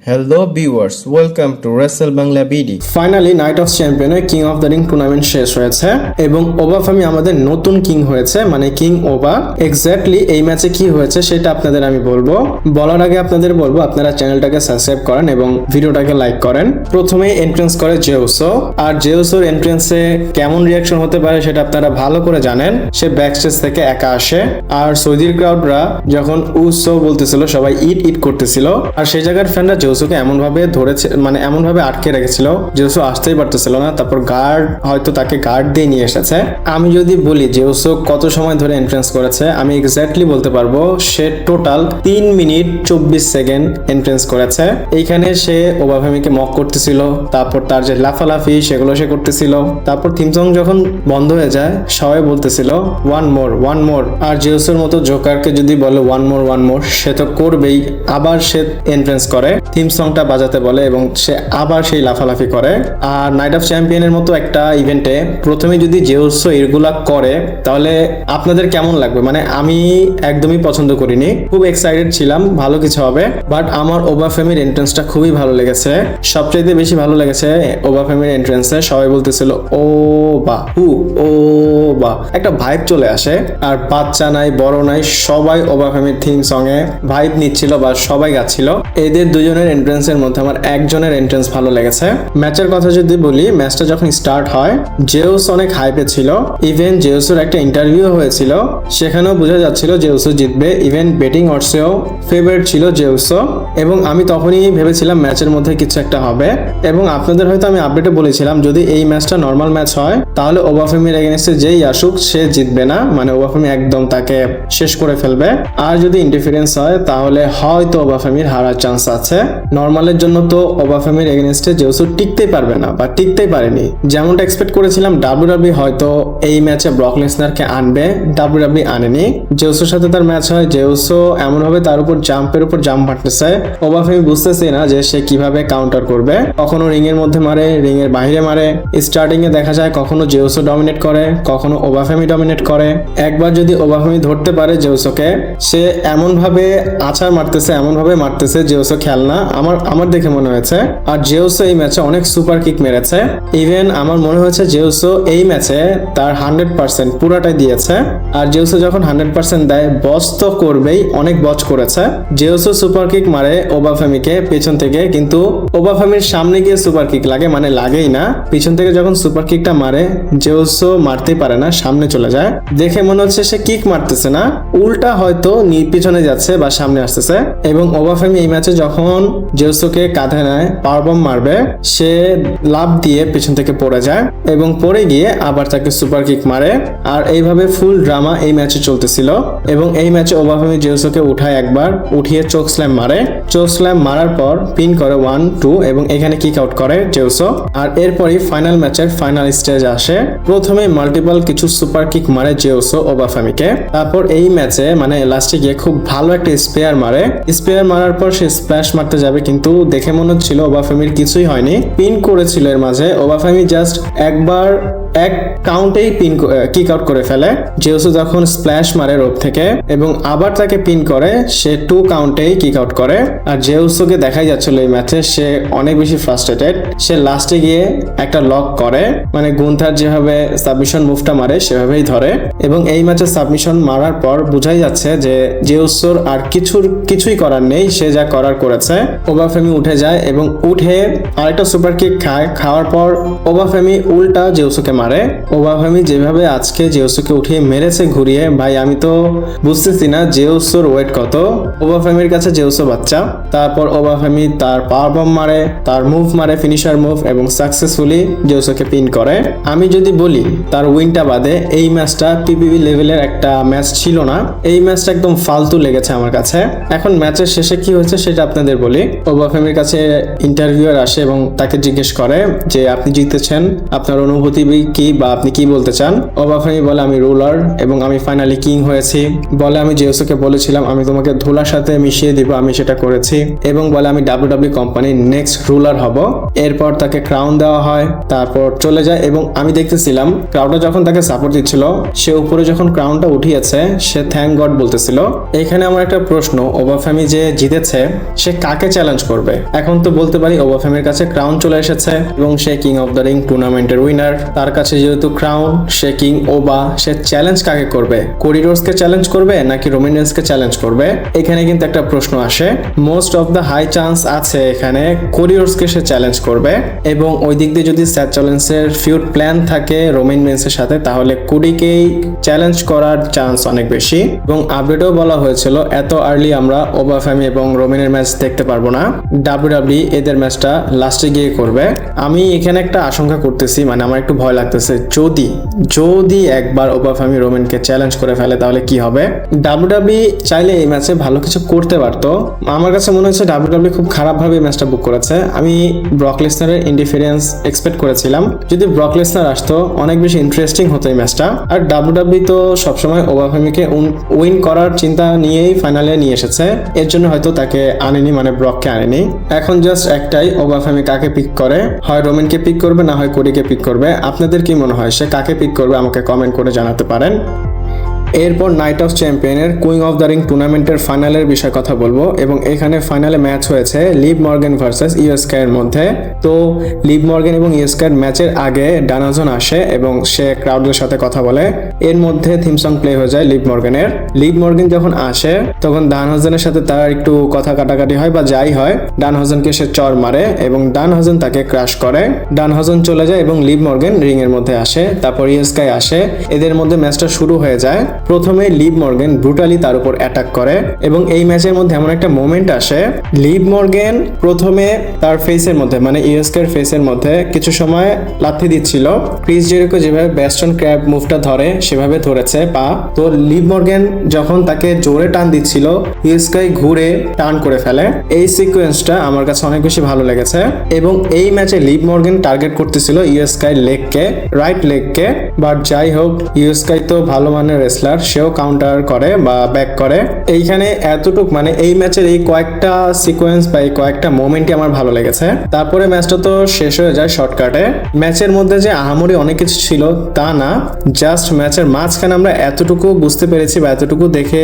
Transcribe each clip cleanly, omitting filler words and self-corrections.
Hello viewers, welcome to Wrestle Bangla BD. Finally night of চ্যাম্পিয়নে king of the ring tournament শেষ হয়েছে এবং ওবা ফামি আমাদের নতুন কিং হয়েছে, মানে কিং ওবা। এক্স্যাক্টলি এই ম্যাচে কি হয়েছে সেটা আপনাদের আমি বলবো। বলার আগে আপনাদের বলবো আপনারা চ্যানেলটাকে সাবস্ক্রাইব করেন এবং ভিডিওটাকে লাইক করেন। প্রথমেই এন্ট্রেন্স করে জেউসো, আর জেউসোর এন্ট্রেন্সে কেমন রিয়াকশন হতে পারে সেটা আপনারা ভালো করে জানেন। সে ব্যাকস্টেজ থেকে একা আসে, আর সৌদির ক্রাউডরা যখন উসো বলতেছিল সবাই ইট ইট করতেছিল, আর সেই জায়গার ফ্যানরা জেউসোকে এমন ভাবে ধরেছে, মানে এমন ভাবে আটকে রেখেছিল জেউসো আসতেই পারতেছিল না। তারপর গার্ড হয়তো তাকে গার্ড দিয়ে নিয়ে এসেছে। আমি যদি বলি জেউসো কত সময় ধরে এন্ট্রেন্স করেছে, আমি এক্স্যাক্টলি বলতে পারবো সে টোটাল 3 মিনিট 24 সেকেন্ড এন্ট্রেন্স করেছে। এইখানে সে ওবা ফামিকে মক করতেছিল, তারপর তার যে লাফালাফি সেগুলো সে করতেছিল। তারপর থিম সং যখন বন্ধ হয়ে যায় সবাই বলতেছিল ওয়ান মোর। আর জেউসোর মতো জোকারকে যদি বলে ওয়ান মোর সে তো করবেই। আবার সে এন্ট্রেন্স করে, থিম সংটা বাজাতে বলে এবং সে আবার সেই লাফালাফি করে। আর নাইট অফ চ্যাম্পিয়নের মতো একটা ইভেন্টে প্রথমে যদি জেউসো এগুলা করে তাহলে আপনাদের কেমন লাগবে? মানে আমি একদমই পছন্দ করিনি, খুব এক্সাইটেড ছিলাম ভালো কিছু হবে, বাট আমার ওবা ফ্যামির এন্ট্রেন্সটা খুবই ভালো লেগেছে। সবচাইতে বেশি ভালো লেগেছে ওবা ফ্যামির এন্ট্রেন্সে সবাই বলতেছিল ও বা একটা ভাইব চলে আসে। আর বাচ্চা নাই বড় নাই সবাই ওবা ফ্যামির থিম সং এ ভাইব নিচ্ছিল বা সবাই গাচ্ছিল। এদের দুজনের এন্ট্রেন্সের মধ্যে আমার একজনের এন্ট্রেন্স ভালো লেগেছে। ম্যাচের কথা যদি বলি, ম্যাচটা যখন স্টার্ট হয় জেউস অনেক হাইপে ছিল। ইভেন জেউসের একটা ইন্টারভিউ হয়েছিল, সেখানেও বোঝা যাচ্ছিল জেউসো জিতবে। ইভেন বেটিং অর্সেও ফেভারিট ছিল জেউসো, এবং আমি তখনই ভেবেছিলাম ম্যাচের মধ্যে কিছু একটা হবে। এবং আপনাদের হয়তো আমি আপডেটে বলেছিলাম যদি এই ম্যাচটা নর্মাল ম্যাচ হয় তাহলে ওবা ফ্যামির এগেইনস্টে যেই আসুক সে জিতবে না, মানে ওবা ফ্যামি একদম তাকে শেষ করে ফেলবে। আর যদি ইন্টারফারেন্স হয় তাহলে হয়তো ওবা ফ্যামির হারার চান্স আছে। নর্মালের জন্য তো ওবা ফ্যামির এগেইনস্টে জেউসো টিকতেই পারবে না বা টিকতেই পারেনি। যেমনটা এক্সপেক্ট করেছিলাম ডাব্লিউডাব্লিউ হয়তো এই ম্যাচে ব্রক লেসনারকে আনবে, ডাব্লিউডাব্লিউ আনেনি। জেউসোর সাথে তার ম্যাচ হয়, জেউসো এমন ভাবে তার উপর জাম্পের উপর জাম্প মারতেছে, ওবা ফ্যামি বুঝতেছে না যে সে কিভাবে কাউন্টার করবে। কখনো রিং এর মধ্যে মারে, রিং এর বাইরে মারে। স্টার্টিং এ দেখা যায় কখনো জেউসো ডমিনেট করে, কখনো ওবা ফ্যামি ডমিনেট করে। একবার যদি ওবা ফ্যামি ধরতে পারে জেউসোকে, সে এমন ভাবে আছাড় মারতেছে, এমন ভাবে মারতেছে জেউসো খেলনা আমার দেখে মনে হয়েছে। আর জেউসো এই ম্যাচে অনেক সুপার কিক মেরেছে। ইভেন আমার মনে হয়েছে জেউসো এই ম্যাচে তার 100% পুরাটাই দিয়েছে। আর জেউসো যখন 100% দেয় বস তো করবেই, অনেক বচ করেছে। জেউসো সুপার কিক মারে ওবা ফ্যামিকে পেছন থেকে, কিন্তু ওবা ফ্যামির সামনে গিয়ে সুপার কিক লাগে, মানে লাগেই না। পিছন থেকে যখন সুপার কিকটা মারে জেউসো মারতেই পারে না, সামনে চলে যায়। দেখে মনে হচ্ছে সে কিক মারতেছে না, উল্টা হয়তো পিছনে যাচ্ছে বা সামনে আসতেছে। এবং ওবা ফ্যামি এই ম্যাচে যখন জেউসোকে কাঁধে নেয় পাওয়ার বম্ব মারবে, সে লাফ দিয়ে পেছন থেকে পড়ে যায় এবং পড়ে গিয়ে আবার তাকে সুপার কিক মারে। আর এইভাবে ফুল ড্রামা এই ম্যাচে চলতেছিল। এবং এই ম্যাচে ওবা ফ্যামি জেউসোকে উঠায়, একবার উঠিয়ে চোক স্ল্যাম মারে। চোক স্ল্যাম মারার পর পিন করে 1-2 এবং এখানে কিক আউট করে জেউসো। আর এরপরই ফাইনাল ম্যাচের ফাইনাল স্টেজ আসে। প্রথমে মাল্টিপল কিছু সুপার কিক মারে জেউসো ওবা ফ্যামিকে। তারপর এই ম্যাচে মানে লাস্টে গিয়ে খুব ভালো একটা স্পেয়ার মারে। স্পেয়ার মারার পর সে স্প্ল্যাশ মারতে যাবে, কিন্তু দেখে মনে হচ্ছিল ওবা ফ্যামির কিছুই হয়নি। পিন করেছিল এর মাঝে, ওবা ফ্যামি জাস্ট একবার এক কাউন্টেই পিন কিক আউট করে ফেলে। জেউসো যখন স্প্ল্যাশ মারে রোপ থেকে এবং আবার তাকে পিন করে, সে 2 কাউন্টেই কিক আউট করে। আর জেউসোকে দেখাই যাচ্ছিল এই ম্যাচে সে অনেক বেশি ফ্রাস্ট্রেটেড। সে লাস্টে গিয়ে একটা লক করে, মানে গুন্থার যেভাবে সাবমিশন মুভটা মারে সেভাবেই ধরে। এবং এই ম্যাচে সাবমিশন মারার পর বোঝাই যাচ্ছে যে জেউসোর আর কিছুই করার নেই, সে যা করার করেছে। ওবা ফ্যামি উঠে যায় এবং উঠে আরেকটা সুপার কিক খায়। খাওয়ার পর ওবা ফ্যামি উল্টা জেউসোকে মারে। ওবা ফ্যামি যেভাবে আজকে জেউসোকে উঠিয়ে মেরেছে ঘুরিয়ে, ভাই আমি তো বুঝতেছি না জেউসোর ওয়েট কত। ওবা ফ্যামির কাছে জেউসো বাচ্চা। তারপর ওবা ফ্যামি তার পাওয়ার বম্ব মারে, তার মুভ মারে, ফিনিশার মুভ, এবং সাকসেসফুলি জেউসোকে পিন করে। আমি যদি বলি তার উইনটা বাদে এই ম্যাচটা পিপিবি লেভেলের একটা ম্যাচ ছিল না। এই ম্যাচটা একদম ফালতু লেগেছে আমার কাছে। এখন ম্যাচের শেষে কি হয়েছে সেটা আপনাদের বলি। ওবা ফ্যামির কাছে ইন্টারভিউয়ার আসে এবং তাকে জিজ্ঞেস করে যে আপনি জিতেছেন, আপনার অনুভূতি কি বা আপনি কি বলতে চান। ওবা ফ্যামি বলে আমি রুলার এবং আমি ফাইনালি কিং হয়েছি। বলে আমি জেউসোকে বলেছিলাম আমি তোমাকে ধুলার সাথে মিশিয়ে দিব, আমি সেটা করেছি। এবং বলে আমি ডাব্লিউডাব্লিউ কোম্পানির নেক্সট রুলার হব। এরপর তাকে ক্রাউন দেওয়া হয়, তারপর চলে যায়। এবং আমি দেখতেছিলাম ক্রাউডটা যখন তাকে সাপোর্ট দিচ্ছিল, সে উপরে যখন ক্রাউনটা উঠিয়েছে সে থ্যাংক গড বলতেছিল। এখানে আমার একটা প্রশ্ন, ওবা ফ্যামি যে জিতেছে সে কাকে কাকে চ্যালেঞ্জ করবে। এখন তো বলতে পারি ওবাফেমির কাছে ক্রাউন চলে এসেছে এবং সে কিং অফ দ্য রিং টুর্নামেন্টের উইনার। তার কাছে যেহেতু ক্রাউন, সে কিং ওবা, সে চ্যালেঞ্জ কাকে করবে? কোডি রোডসকে চ্যালেঞ্জ করবে নাকি রোমান রেন্সকে চ্যালেঞ্জ করবে? এখানে কিন্তু একটা প্রশ্ন আসে। Most of the high chance আছে এখানে কোডি রোডসকে সে চ্যালেঞ্জ করবে এবং ওই দিক দিয়ে যদি স্যাথ রলিন্সের ফিউড প্ল্যান থাকে রোমান রেন্সের সাথে তাহলে কোডিকেই চ্যালেঞ্জ করার চান্স অনেক বেশি। এবং আপডেটও বলা হয়েছিল এত আর্লি আমরা ওবাফেমি এবং রোমানের ম্যাচ দেখতে পারবো না, ডাব্লিউডাব্লিউ এদের ম্যাচটা লাস্টে গিয়ে করবে। আমি এখানে একটা আশঙ্কা করতেছি, মানে আমার একটু ভয় লাগতেছে যদি একবার ওবাফেমি রোমানকে চ্যালেঞ্জ করে ফেলে তাহলে কি হবে। ডাব্লিউডাব্লিউ চাইলে এই ম্যাচে ভালো কিছু করতে পারতো। আমার কাছে মনে হচ্ছে ডাব্লিউডাব্লিউ খুব খারাপভাবে ম্যাচটা বুক করেছে। আমি ব্রক লেসনারের ইন্ডিফারেন্স এক্সপেক্ট করেছিলাম, যদি ব্রক লেসনার আসতো অনেক বেশি ইন্টারেস্টিং হতো এই ম্যাচটা। আর ডাব্লিউডাব্লিউ তো সবসময় ওবাফেমিকে উইন করার চিন্তা নিয়েই ফাইনালে নিয়ে এসেছে, এর জন্য হয়তো তাকে আনেনি, মানে ব্রককে আনেনি। এখন জাস্ট একটাই, ওবাফেমি কাকে পিক করে, হয় রোমানকে পিক করবে না হয় কোডিকে পিক করবে। আপনাদের কি মনে হয় সে কাকে পিক করবে? আমাকে কমেন্ট করে জানাতে পারেন। এরপর নাইট অফ চ্যাম্পিয়নের কুইং অফ দ্য রিং টুর্নামেন্টের ফাইনালের বিষয়ে কথা বলবো এবং এখানে ফাইনালে ম্যাচ হয়েছে লিভ মর্গান ভার্সেস ইউএসকে এর মধ্যে। তো লিভ মর্গান এবং ইউএসকে ম্যাচের আগে ডানাজন আসে এবং সে ক্রাউডের সাথে কথা বলে। এর মধ্যে থিম সং প্লে হয়ে যায় লিভ মর্গানের। লিভ মর্গান যখন আসে তখন ডানহাজনের সাথে তার একটু কথা কাটাকাটি হয় বা যাই হয়, ডানহাজনকে সে চর মারে এবং ডানহাজন তাকে ক্রাশ করে। ডানহাজন চলে যায় এবং লিভ মর্গান রিং এর মধ্যে আসে। তারপর ইউএসকে আসে, এদের মধ্যে ম্যাচটা শুরু হয়ে যায়। প্রথমে লিভ মর্গান ব্রুটালি তার উপর অ্যাটাক করে এবং এই ম্যাচের মধ্যে এমন একটা মোমেন্ট আসে, লিভ মর্গান প্রথমে তার ফেসের মধ্যে মানে ইউএসকে এর ফেসের মধ্যে কিছু সময় লাথি দিচ্ছিল। ক্রিস জেরিকো যেভাবে বেস্টন ক্র্যাব মুভটা ধরে সেভাবে ধরেছে পা। তো লিভ মর্গান যখন তাকে জোরে টান দিচ্ছিল ইউএসকে ঘুরে টার্ন করে ফেলে। এই সিকোয়েন্সটা আমার কাছে অনেক বেশি ভালো লেগেছে এবং এই ম্যাচে লিভ মর্গান টার্গেট করতেছিল ইউএসকে লেগকে, রাইট লেগকে। বাট যাই হোক, ইউএসকে তো ভালো মানের রেসলার, সেও কাউন্টার করে বা ব্যাক করে। এইখানে এতটুক মানে এই ম্যাচের এই কয়েকটা সিকোয়েন্স বা এই কয়েকটা মোমেন্টই আমার ভালো লেগেছে। তারপরে ম্যাচটা তো শেষ হয়ে যায় শর্টকাটে। ম্যাচের মধ্যে যে আহামরি অনেক কিছু ছিল তা না, জাস্ট ম্যাচের মাঝখানে আমরা এতটুকু বুঝতে পেরেছি বা এতটুকু দেখে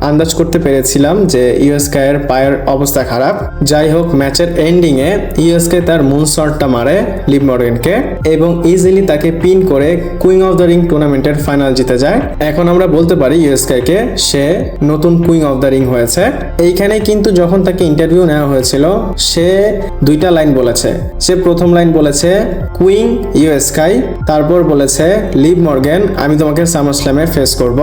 আন্দাজ করতে পেরেছিলাম যে ইউএসকে এর পায়ের অবস্থা খারাপ। যাই হোক, ম্যাচের এন্ডিং এ ইউএসকে তার মুন শটটা মারে লিভ মর্গানকে এবং ইজিলি তাকে পিন করে কুইং অফ দ্য রিং টুর্নামেন্টের ফাইনাল জিতে যায়। এখন আমরা বলতে পারি ইউএসকে কে সে নতুন কুইং অফ দ্য রিং হয়েছে। এইখানে কিন্তু যখন তাকে ইন্টারভিউ নেওয়া হয়েছিল সে দুইটা লাইন বলেছে। সে প্রথম লাইন বলেছে কুইং ইউএসকে, তারপর বলেছে লিভ মর্গান আমি তোমাকে সামারস্ল্যামে ফেস করব।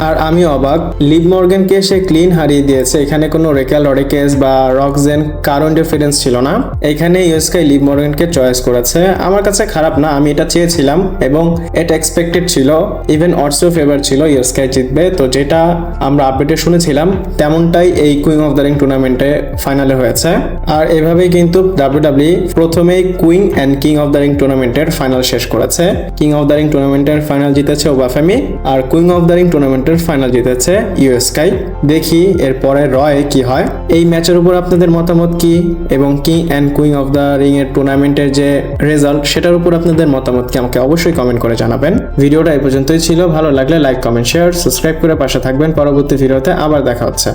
আর আমি অবাক, লিভ মর্গানকে সে ক্লিন হারিয়ে দিয়েছে। এখানে কোনো রেকেল রডেকেস বা রকজেন কারো ইন্টারফারেন্স ছিল না। এখানে ইউএসকে লিভ মর্গানকে চয়েস করেছে। আমার কাছে খারাপ না, আমি এটা চেয়েছিলাম এবং এটা এক্সপেক্টেড ছিল। ইভেন অডসও ফেভার ছিল ইউএসকে জিতবে। তো যেটা আমরা আপডেটে শুনেছিলাম তেমনটাই এই কুইং অফ দ্য রিং টুর্নামেন্টে ফাইনালে হয়েছে। আর এভাবেই কিন্তু ডাব্লিউডাব্লিউ প্রথমেই queen and king of the ring টুর্নামেন্টের ফাইনাল শেষ করেছে। কিং অফ দ্য রিং টুর্নামেন্টের ফাইনাল জিতেছে ওবাফেমি আর কুইং অফ দ্য রিং টুর্নামেন্টের ফাইনাল জিতেছে ইউএসকে। দেখি এরপরে রয় কি হয়। এই ম্যাচের উপর আপনাদের মতামত কি এবং king and cooing of the ring এর টুর্নামেন্টের যে রেজাল্ট সেটার উপর আপনাদের মতামত কি আমাকে অবশ্যই কমেন্ট করে জানাবেন। ভিডিওটা এই পর্যন্তই ছিল। ভালো লাগলে লাইক, কমেন্ট, শেয়ার, সাবস্ক্রাইব করে পাশে থাকবেন। পরবর্তী ভিডিওতে আবার দেখা হচ্ছে।